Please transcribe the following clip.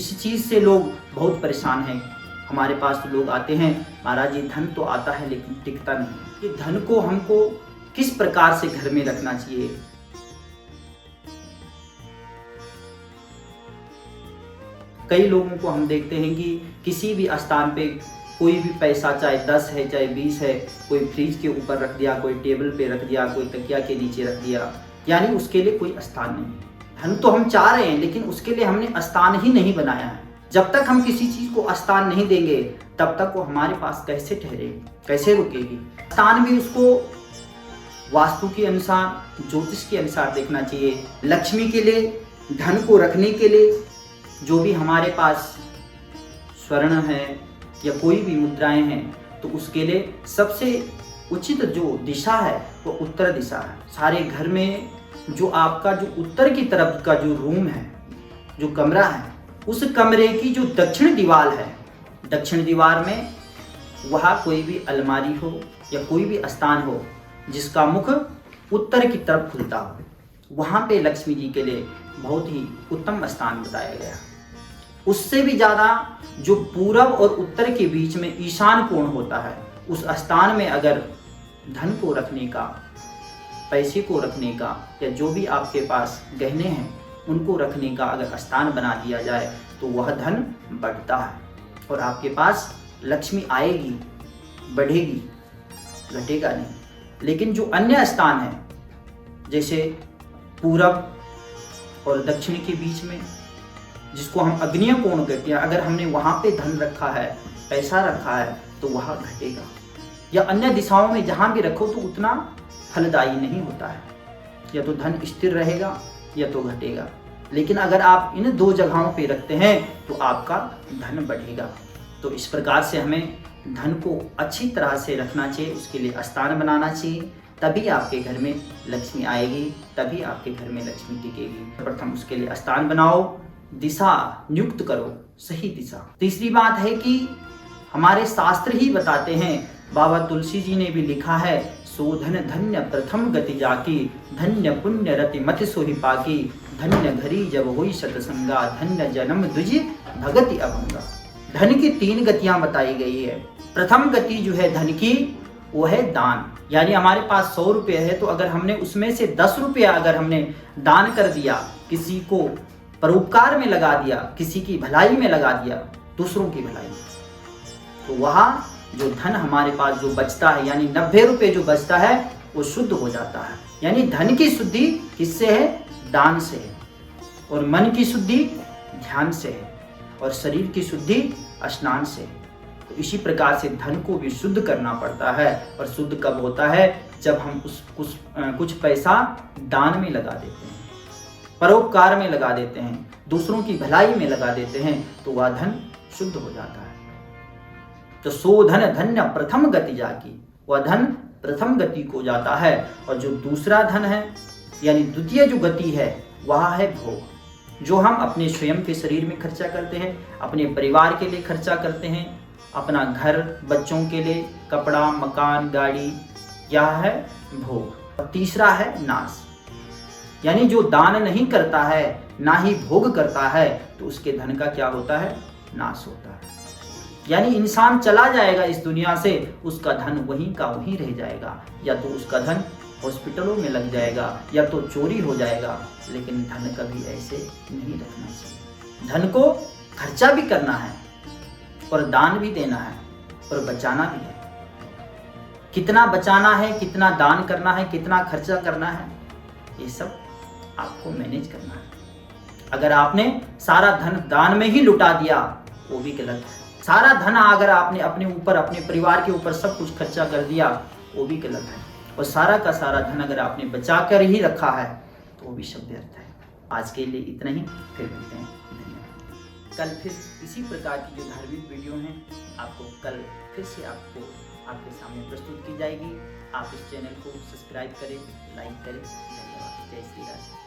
इस चीज़ से लोग बहुत परेशान हैं। हमारे पास तो लोग आते हैं, महाराज ये धन तो आता है लेकिन टिकता नहीं। ये धन को हमको किस प्रकार से घर में रखना चाहिए। कई लोगों को हम देखते हैं कि किसी भी स्थान पे कोई भी पैसा, चाहे 10 है चाहे 20 है, कोई फ्रिज के ऊपर रख दिया, कोई टेबल पे रख दिया, कोई तकिया के नीचे रख दिया, यानी उसके लिए कोई स्थान नहीं। धन तो हम चाह रहे हैं लेकिन उसके लिए हमने स्थान ही नहीं बनाया है। जब तक हम किसी चीज को स्थान नहीं देंगे तब तक वो हमारे पास कैसे ठहरेगी, कैसे रुकेगी। स्थान भी उसको वास्तु के अनुसार, ज्योतिष के अनुसार देखना चाहिए। लक्ष्मी के लिए, धन को रखने के लिए जो भी हमारे पास स्वर्ण है या कोई भी मुद्राएं हैं, तो उसके लिए सबसे उचित जो दिशा है वो उत्तर दिशा है। सारे घर में जो आपका जो उत्तर की तरफ का जो रूम है, जो कमरा है, उस कमरे की जो दक्षिण दीवार है, दक्षिण दीवार में वहाँ कोई भी अलमारी हो या कोई भी स्थान हो जिसका मुख उत्तर की तरफ खुलता हो, वहाँ पे लक्ष्मी जी के लिए बहुत ही उत्तम स्थान बताया गया। उससे भी ज़्यादा जो पूरब और उत्तर के बीच में ईशान कोण होता है, उस स्थान में अगर धन को रखने का, पैसे को रखने का या जो भी आपके पास गहने हैं उनको रखने का अगर स्थान बना दिया जाए तो वह धन बढ़ता है और आपके पास लक्ष्मी आएगी, बढ़ेगी, घटेगा नहीं। लेकिन जो अन्य स्थान है जैसे पूरब और दक्षिण के बीच में, जिसको हम अग्निय कोण कहते हैं, अगर हमने वहाँ पे धन रखा है, पैसा रखा है तो वह घटेगा। या अन्य दिशाओं में जहाँ भी रखो तो उतना फलदायी नहीं होता है, या तो धन स्थिर रहेगा या तो घटेगा। लेकिन अगर आप इन दो जगहों पे रखते हैं तो आपका धन बढ़ेगा। तो इस प्रकार से हमें धन को अच्छी तरह से रखना चाहिए, उसके लिए स्थान बनाना चाहिए, तभी आपके घर में लक्ष्मी आएगी, तभी आपके घर में लक्ष्मी टिकेगी। प्रथम उसके लिए स्थान बनाओ, दिशा नियुक्त करो, सही दिशा। तीसरी बात है कि हमारे शास्त्र ही बताते हैं, बाबा तुलसी जी ने भी लिखा है, सोधन धन्य प्रथम गति जाकी, धन्य पुण्य रति मति सोहि पाकी, धन्य घरी जब होई सतसंगा, धन्य जन्म द्विज भगति अभंगा। धन की 3 गतियां बताई गई है। प्रथम गति जो है धन की, वो है दान। यानी हमारे पास 100 रुपये है तो अगर हमने उसमें से 10 रुपया अगर हमने दान कर दिया, किसी को परोपकार में लगा दिया, किसी की भलाई में लगा दिया, दूसरों की भलाई में, तो वहाँ जो धन हमारे पास जो बचता है, यानी 90 रुपये जो बचता है वो शुद्ध हो जाता है। यानी धन की शुद्धि किससे है? दान से है। और मन की शुद्धि ध्यान से है, और शरीर की शुद्धि स्नान से है। तो इसी प्रकार से धन को भी शुद्ध करना पड़ता है। और शुद्ध कब होता है? जब हम कुछ पैसा दान में लगा देते हैं, परोपकार में लगा देते हैं, दूसरों की भलाई में लगा देते हैं, तो वह धन शुद्ध हो जाता है। तो सो धन धन्य प्रथम गति जाकी, वह धन प्रथम गति को जाता है। और जो दूसरा धन है, यानी द्वितीय जो गति है, वह है भोग, जो हम अपने स्वयं के शरीर में खर्चा करते हैं, अपने परिवार के लिए खर्चा करते हैं, अपना घर, बच्चों के लिए कपड़ा, मकान, गाड़ी, यह है भोग। और तीसरा है नाश, यानी जो दान नहीं करता है, ना ही भोग करता है, तो उसके धन का क्या होता है? नाश होता है। यानी इंसान चला जाएगा इस दुनिया से, उसका धन वहीं का वहीं रह जाएगा, या तो उसका धन हॉस्पिटलों में लग जाएगा, या तो चोरी हो जाएगा। लेकिन धन कभी ऐसे नहीं रखना चाहिए। धन को खर्चा भी करना है और दान भी देना है और बचाना भी है। कितना बचाना है, कितना दान करना है, कितना खर्चा करना है, ये सब आपको मैनेज करना है। अगर आपने सारा धन दान में ही लुटा दिया, वो भी गलत है। सारा धन अगर आपने अपने ऊपर, अपने परिवार के ऊपर सब कुछ खर्चा कर दिया, वो भी गलत है। और सारा का सारा धन अगर आपने बचा कर ही रखा है तो वो भी सब व्यर्थ है। आज के लिए इतना ही, फिर मिलते हैं। धन्यवाद। कल फिर इसी प्रकार की जो धार्मिक वीडियो हैं, आपको कल फिर से आपके सामने प्रस्तुत की जाएगी। आप इस चैनल को सब्सक्राइब करें, लाइक करें। धन्यवाद। जय श्री राम।